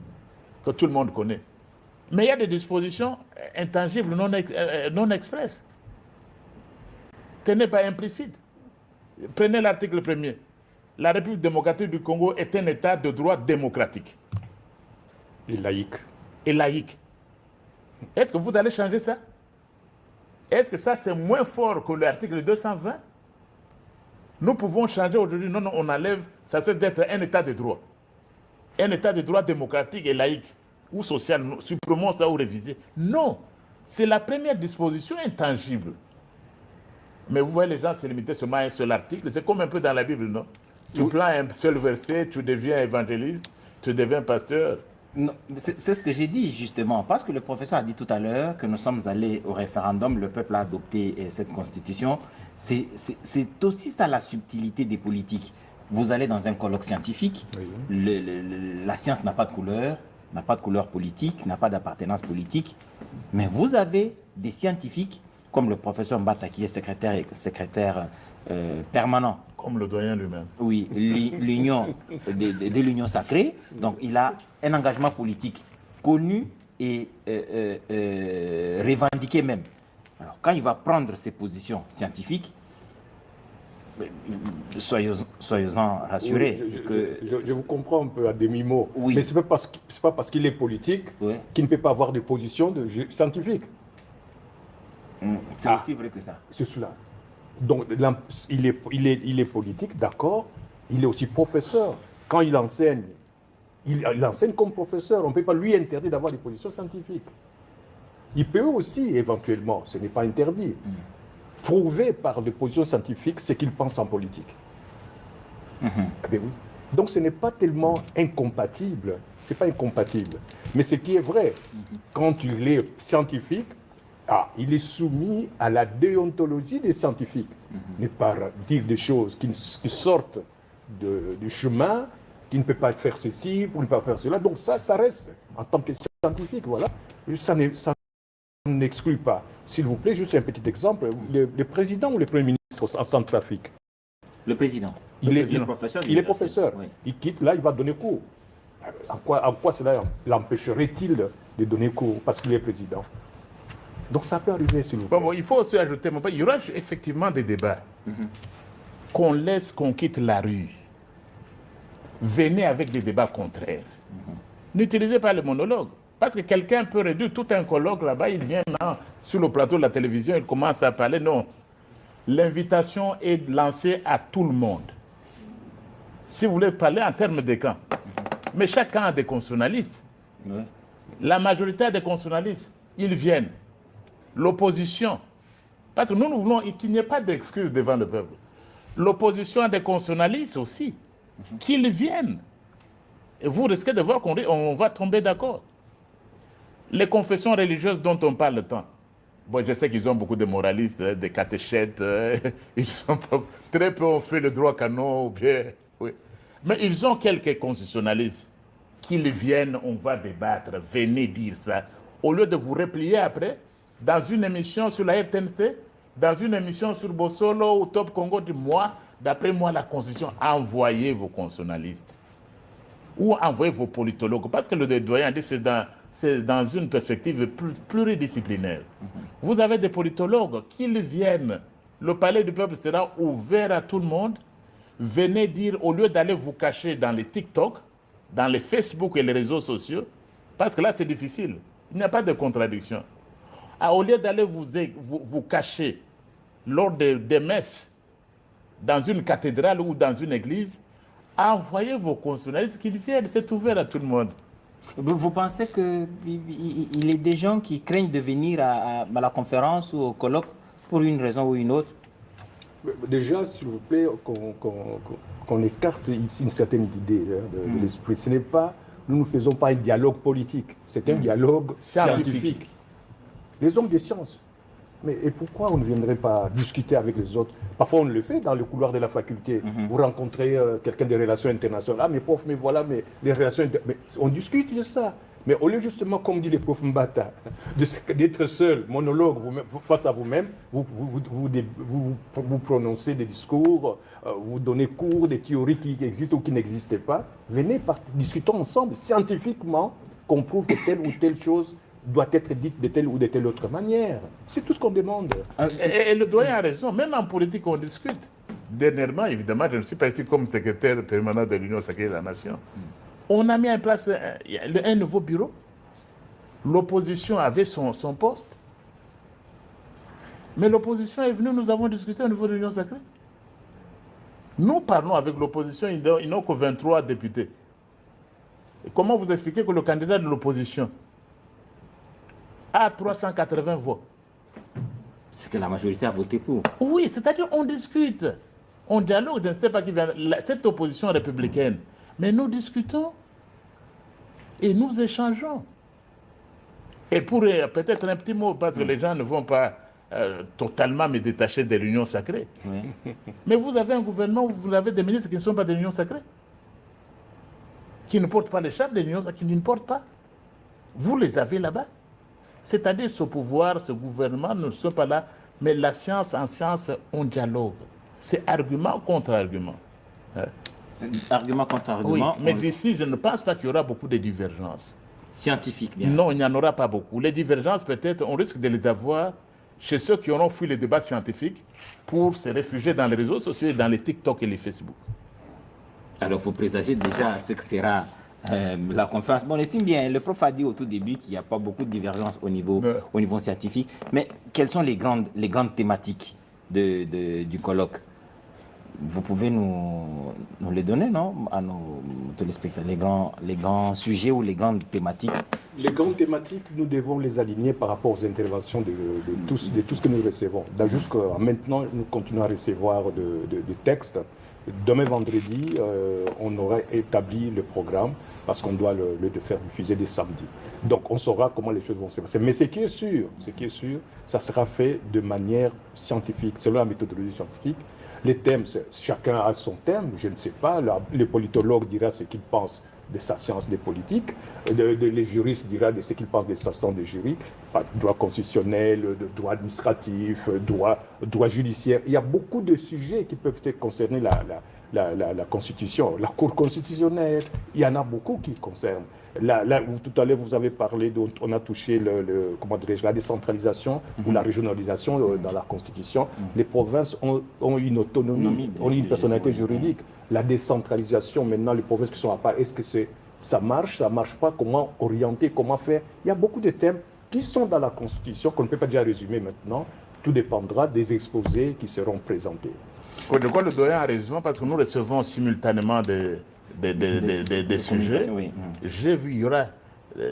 Speaker 3: que tout le monde connaît. Mais il y a des dispositions intangibles non expresses. Tenez pas implicite. Prenez l'article 1er. La République démocratique du Congo est un État de droit démocratique.
Speaker 2: Et laïque.
Speaker 3: et laïque. Est-ce que vous allez changer ça? Est-ce que ça, c'est moins fort que l'article 220? Nous pouvons changer aujourd'hui. Non, non, on enlève. Ça c'est d'être un état de droit. Un état de droit démocratique et laïque ou social. Supprimons ça ou réviser. Non. C'est la première disposition intangible. Mais vous voyez, les gens se limiter seulement à un seul article. C'est comme un peu dans la Bible, non? Tu prends un seul verset, tu deviens évangéliste, tu deviens pasteur.
Speaker 1: C'est ce que j'ai dit justement, parce que le professeur a dit tout à l'heure que nous sommes allés au référendum, le peuple a adopté cette constitution. C'est aussi ça la subtilité des politiques. Vous allez dans un colloque scientifique, oui. La science n'a pas de couleur politique, n'a pas d'appartenance politique, mais vous avez des scientifiques comme le professeur Mbata qui est secrétaire permanent.
Speaker 3: Comme le doyen lui-même.
Speaker 1: Oui, l'union de l'union sacrée. Donc, il a un engagement politique connu et revendiqué même. Alors, quand il va prendre ses positions scientifiques, soyez-en rassurés.
Speaker 2: Je vous comprends un peu à demi-mot.
Speaker 1: Oui.
Speaker 2: Mais ce n'est pas parce qu'il est politique qu'il ne peut pas avoir de position scientifique.
Speaker 1: C'est aussi vrai que ça.
Speaker 2: C'est cela. Donc, il est politique, d'accord. Il est aussi professeur. Quand il enseigne comme professeur. On ne peut pas lui interdire d'avoir des positions scientifiques. Il peut aussi, éventuellement, ce n'est pas interdit, prouver par des positions scientifiques ce qu'il pense en politique. Eh bien, oui. Donc, ce n'est pas tellement incompatible. Ce n'est pas incompatible. Mais ce qui est vrai, quand il est scientifique, il est soumis à la déontologie des scientifiques. Ne pas dire des choses qui sortent du chemin, qui ne peut pas faire ceci, pour ne pas faire cela. Donc ça reste en tant que scientifique, voilà. Ça n'exclut pas. S'il vous plaît, juste un petit exemple. Le président ou le Premier ministre en Centrafrique?
Speaker 1: Le président.
Speaker 2: Il est professeur. Il est professeur. Oui. Il quitte, là, il va donner cours. En quoi cela l'empêcherait-il de donner cours parce qu'il est président? Donc ça peut arriver, s'il vous plaît.
Speaker 3: Bon, il faut aussi ajouter, il y aura effectivement des débats. Qu'on quitte la rue. Venez avec des débats contraires. N'utilisez pas le monologue. Parce que quelqu'un peut réduire tout un colloque là-bas, il vient sur le plateau de la télévision, il commence à parler. Non. L'invitation est lancée à tout le monde. Si vous voulez parler en termes de camps. Mais chaque camp a des constitutionnalistes. La majorité des constitutionnalistes, ils viennent. L'opposition, parce que nous voulons qu'il n'y ait pas d'excuses devant le peuple. L'opposition a des constitutionnalistes aussi, qu'ils viennent. Et vous risquez de voir qu'on va tomber d'accord. Les confessions religieuses dont on parle tant. Bon, je sais qu'ils ont beaucoup de moralistes, des catéchètes, ils sont très peu ont fait le droit canon, ou bien, oui. Mais ils ont quelques constitutionnalistes. Qu'ils viennent, on va débattre, venez dire ça. Au lieu de vous replier après, dans une émission sur la RTNC, dans une émission sur Bossolo ou Top Congo, d'après moi, la Constitution, envoyez vos constitutionnalistes ou envoyez vos politologues, parce que le doyen dit c'est dans une perspective pluridisciplinaire. Vous avez des politologues, qu'ils viennent, le palais du peuple sera ouvert à tout le monde. Venez dire, au lieu d'aller vous cacher dans les TikTok, dans les Facebook et les réseaux sociaux, parce que là c'est difficile, il n'y a pas de contradiction. Au lieu d'aller vous cacher lors des messes dans une cathédrale ou dans une église, envoyez vos constitutionnalistes qu'ils viennent, c'est ouvert à tout le monde.
Speaker 1: Vous pensez qu'il est des gens qui craignent de venir à la conférence ou au colloque pour une raison ou une autre?
Speaker 2: Déjà, s'il vous plaît, qu'on écarte ici une certaine idée de l'esprit. Ce n'est pas, nous ne faisons pas un dialogue politique, c'est un dialogue scientifique. Les hommes des sciences. Et pourquoi on ne viendrait pas discuter avec les autres? Parfois on le fait dans le couloir de la faculté. Vous rencontrez quelqu'un des relations internationales. Ah mais prof, mais voilà, mais les relations internationales. On discute de ça. Mais au lieu justement, comme dit le prof Mbata, d'être seul, monologue face à vous-même, vous prononcez des discours, vous donnez cours des théories qui existent ou qui n'existaient pas. Venez, discutons ensemble, scientifiquement, qu'on prouve que telle ou telle chose doit être dite de telle ou de telle autre manière. C'est tout ce qu'on demande.
Speaker 3: Et le doyen a raison, même en politique on discute. Dernièrement, évidemment, je ne suis pas ici comme secrétaire permanent de l'Union sacrée de la Nation. On a mis en place un nouveau bureau l'opposition avait son poste. Mais l'opposition est venue, nous avons discuté au niveau de l'Union sacrée. Nous parlons avec l'opposition, ils n'ont que 23 députés. Et comment vous expliquez que le candidat de l'opposition a 380 voix?
Speaker 1: C'est que la majorité a voté pour.
Speaker 3: Oui, c'est-à-dire on discute, on dialogue, je ne sais pas qui vient, cette opposition républicaine. Mais nous discutons et nous échangeons. Et pour peut-être un petit mot, parce que les gens ne vont pas totalement me détacher de l'union sacrée.
Speaker 1: Oui.
Speaker 3: Mais vous avez un gouvernement où vous avez des ministres qui ne sont pas de l'union sacrée, qui ne portent pas les chapes de l'union sacrée, qui ne portent pas. Vous les avez là-bas. C'est-à-dire ce pouvoir, ce gouvernement ne sont pas là, mais la science, en science, on dialogue. C'est argument contre argument.
Speaker 1: Argument contre argument.
Speaker 3: Oui, mais d'ici, je ne pense pas qu'il y aura beaucoup de divergences.
Speaker 1: Scientifique, bien.
Speaker 3: Non, il n'y en aura pas beaucoup. Les divergences, peut-être, on risque de les avoir chez ceux qui auront fui les débats scientifiques pour se réfugier dans les réseaux sociaux, dans les TikTok et les Facebook.
Speaker 1: Alors, vous présagez déjà ce que sera la conférence. Bon, on estime bien, le prof a dit au tout début qu'il n'y a pas beaucoup de divergences au niveau scientifique. Mais quelles sont les grandes thématiques du colloque? Vous pouvez nous les donner, non, à nos téléspectateurs, les grands sujets ou les grandes thématiques?
Speaker 2: Les grandes thématiques, nous devons les aligner par rapport aux interventions de tout ce que nous recevons. Jusqu'à maintenant, nous continuons à recevoir des textes. Demain vendredi, on aura établi le programme parce qu'on doit le faire diffuser dès samedi. Donc on saura comment les choses vont se passer. Mais ce qui est sûr, ça sera fait de manière scientifique, selon la méthodologie scientifique. Les thèmes, chacun a son thème, je ne sais pas. Le politologue dira ce qu'il pense de sa science des politiques, les juristes dira de ce qu'ils pensent de sa science des juridiques, droit constitutionnel, droit administratif, droit judiciaire. Il y a beaucoup de sujets qui peuvent concerner la Constitution, la Cour constitutionnelle. Il y en a beaucoup qui concernent. Tout à l'heure, vous avez parlé, on a touché la décentralisation ou la régionalisation dans la Constitution. Les provinces ont une autonomie, ont une personnalité juridique. La décentralisation, maintenant, les provinces qui sont à part, est-ce que ça marche pas? Comment orienter, comment faire? Il y a beaucoup de thèmes qui sont dans la Constitution qu'on ne peut pas déjà résumer maintenant. Tout dépendra des exposés qui seront présentés.
Speaker 3: De quoi le doyen a raison, parce que nous recevons simultanément des sujets.
Speaker 1: Oui.
Speaker 3: J'ai vu, il y aura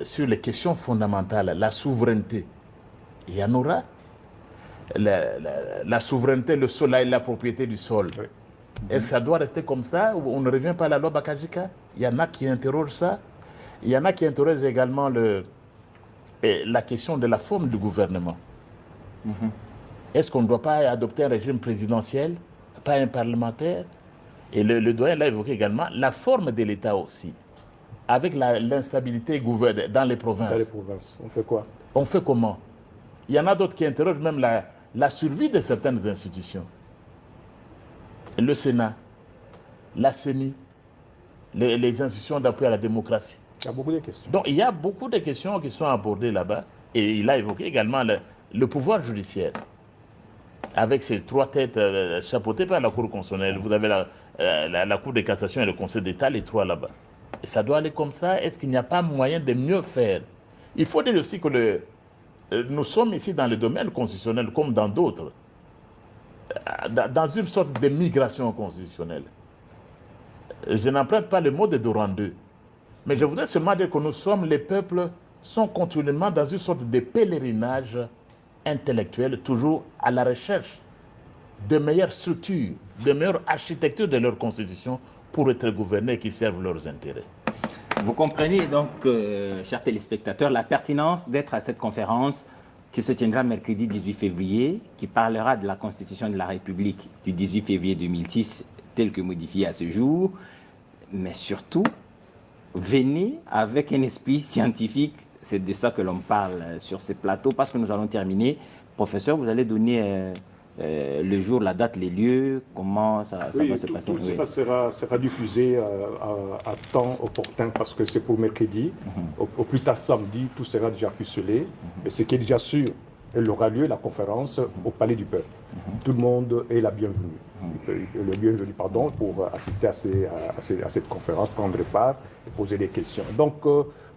Speaker 3: sur les questions fondamentales, la souveraineté. Il y en aura. La souveraineté, le sol, la propriété du sol.
Speaker 2: Oui.
Speaker 3: Est-ce que ça doit rester comme ça ou on ne revient pas à la loi Bakajika? Il y en a qui interrogent ça. Il y en a qui interrogent également la question de la forme du gouvernement. Est-ce qu'on ne doit pas adopter un régime présidentiel, pas un parlementaire? Et le doyen l'a évoqué également, la forme de l'État aussi, avec l'instabilité dans les provinces.
Speaker 2: Dans les provinces, on fait quoi?
Speaker 3: On fait comment? Il y en a d'autres qui interrogent même la survie de certaines institutions. Le Sénat, la CENI, les institutions d'appui à la démocratie.
Speaker 2: Il y a beaucoup de questions.
Speaker 3: Donc il y a beaucoup de questions qui sont abordées là-bas. Et il a évoqué également le pouvoir judiciaire. Avec ces trois têtes chapeautées par la Cour constitutionnelle. Vous avez la Cour de cassation et le Conseil d'État, les trois là-bas. Et ça doit aller comme ça. Est-ce qu'il n'y a pas moyen de mieux faire? Il faut dire aussi que nous sommes ici dans le domaine constitutionnel comme dans d'autres. Dans une sorte de migration constitutionnelle. Je n'emprunte pas le mot de Doran II. Mais je voudrais seulement dire que nous sommes, les peuples, sont continuellement dans une sorte de pèlerinage intellectuel, toujours à la recherche de meilleures structures, de meilleures architectures de leur constitution pour être gouvernés et qui servent leurs intérêts.
Speaker 1: Vous comprenez donc, chers téléspectateurs, la pertinence d'être à cette conférence qui se tiendra mercredi 18 février, qui parlera de la Constitution de la République du 18 février 2006, telle que modifiée à ce jour, mais surtout, venez avec un esprit scientifique. C'est de ça que l'on parle sur ce plateau, parce que nous allons terminer. Professeur, vous allez donner le jour, la date, les lieux, comment ça va se passer?
Speaker 2: Tout ça sera diffusé à temps opportun, parce que c'est pour mercredi. Au plus tard samedi, tout sera déjà ficelé. Et ce qui est déjà sûr, elle aura lieu, la conférence, au Palais du Peuple. Tout le monde est la bienvenue. Le bienvenu, pour assister à cette conférence, prendre part et poser des questions. Donc,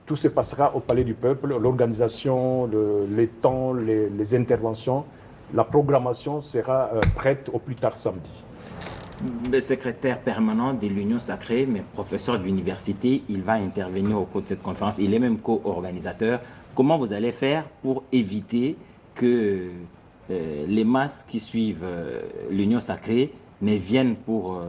Speaker 2: tout se passera au Palais du Peuple, l'organisation, les temps, les interventions, la programmation sera prête au plus tard samedi.
Speaker 1: Le secrétaire permanent de l'Union Sacrée, mais professeur de l'université, il va intervenir au cours de cette conférence. Il est même co-organisateur. Comment vous allez faire pour éviter que les masses qui suivent l'Union Sacrée ne viennent pour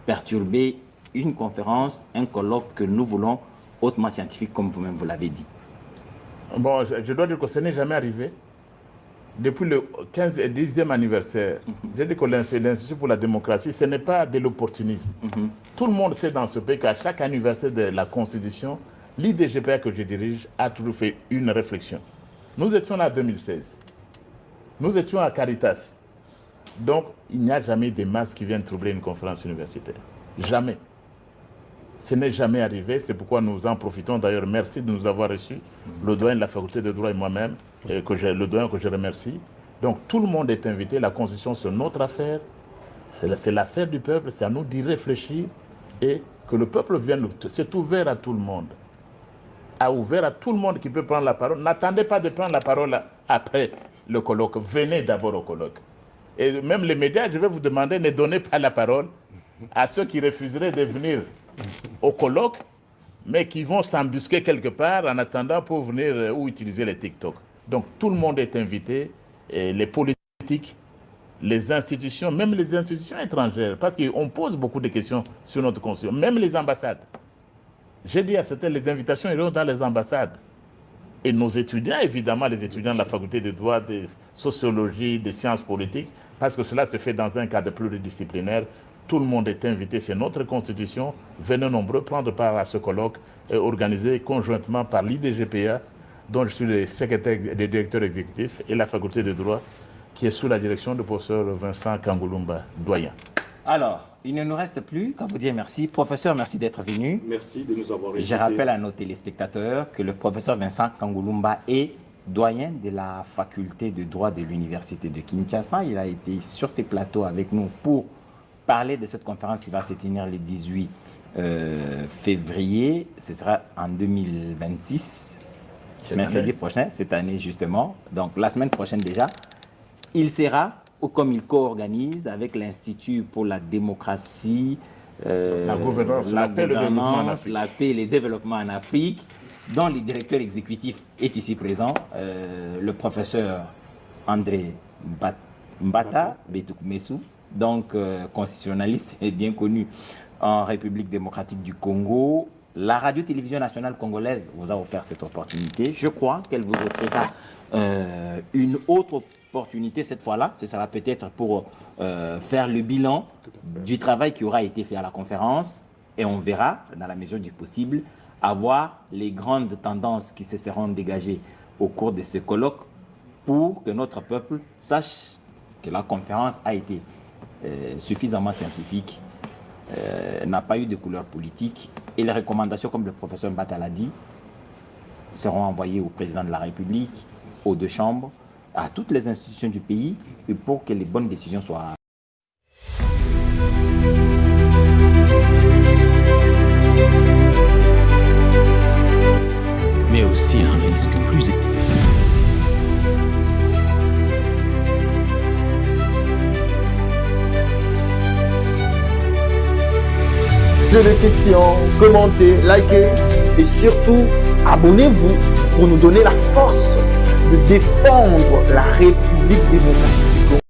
Speaker 1: perturber une conférence, un colloque que nous voulons hautement scientifique, comme vous-même vous l'avez dit?
Speaker 3: Bon, je dois dire que ce n'est jamais arrivé. Depuis le 15 et 10e anniversaire, j'ai dit que l'Institut pour la démocratie, ce n'est pas de l'opportunisme. Tout le monde sait dans ce pays qu'à chaque anniversaire de la Constitution, l'IDGPA que je dirige a toujours fait une réflexion. Nous étions là en 2016. Nous étions à Caritas. Donc, il n'y a jamais des masses qui viennent troubler une conférence universitaire. Jamais. Ce n'est jamais arrivé, c'est pourquoi nous en profitons. D'ailleurs, merci de nous avoir reçus, le doyen de la faculté de droit et moi-même, le doyen que je remercie. Donc tout le monde est invité, la Constitution c'est notre affaire, c'est l'affaire du peuple, c'est à nous d'y réfléchir et que le peuple vienne, c'est ouvert à tout le monde. Ouvert à tout le monde qui peut prendre la parole. N'attendez pas de prendre la parole après le colloque, venez d'abord au colloque. Et même les médias, je vais vous demander, ne donnez pas la parole à ceux qui refuseraient de venir au colloque, mais qui vont s'embusquer quelque part en attendant pour venir ou utiliser les TikTok. Donc tout le monde est invité, et les politiques, les institutions, même les institutions étrangères, parce qu'on pose beaucoup de questions sur notre constitution, même les ambassades. J'ai dit à certaines, les invitations iront dans les ambassades. Et nos étudiants, évidemment, les étudiants de la faculté de droit, de sociologie, de sciences politiques, parce que cela se fait dans un cadre pluridisciplinaire. Tout le monde est invité, c'est notre constitution. Venez nombreux prendre part à ce colloque organisé conjointement par l'IDGPA, dont je suis le secrétaire et directeur exécutif, et la faculté de droit, qui est sous la direction du professeur Vincent Kangulumba, doyen.
Speaker 1: Alors, il ne nous reste plus qu'à vous dire merci. Professeur, merci d'être venu.
Speaker 2: Merci de nous avoir invités.
Speaker 1: Je rappelle à nos téléspectateurs que le professeur Vincent Kangulumba est doyen de la faculté de droit de l'université de Kinshasa. Il a été sur ces plateaux avec nous pour parler de cette conférence qui va se tenir le 18 février. Ce sera en 2026, mercredi prochain, cette année justement. Donc la semaine prochaine déjà. Il sera, ou comme il co-organise avec l'Institut pour la démocratie,
Speaker 3: la gouvernance, la paix
Speaker 1: et le développement en Afrique, dont le directeur exécutif est ici présent, le professeur André Mbata Betukumesou, donc constitutionnaliste et bien connu en République démocratique du Congo. La radio-télévision nationale congolaise vous a offert cette opportunité. Je crois qu'elle vous offrira une autre opportunité cette fois-là. Ce sera peut-être pour faire le bilan du travail qui aura été fait à la conférence. Et on verra, dans la mesure du possible, avoir les grandes tendances qui se seront dégagées au cours de ce colloque pour que notre peuple sache que la conférence a été suffisamment scientifique, n'a pas eu de couleur politique, et les recommandations, comme le professeur Mbata l'a dit, seront envoyées au président de la République, aux deux chambres, à toutes les institutions du pays, et pour que les bonnes décisions soient
Speaker 4: mais aussi un risque plus élevé.
Speaker 5: Posez des questions, commentez, likez et surtout abonnez-vous pour nous donner la force de défendre la République démocratique du Congo.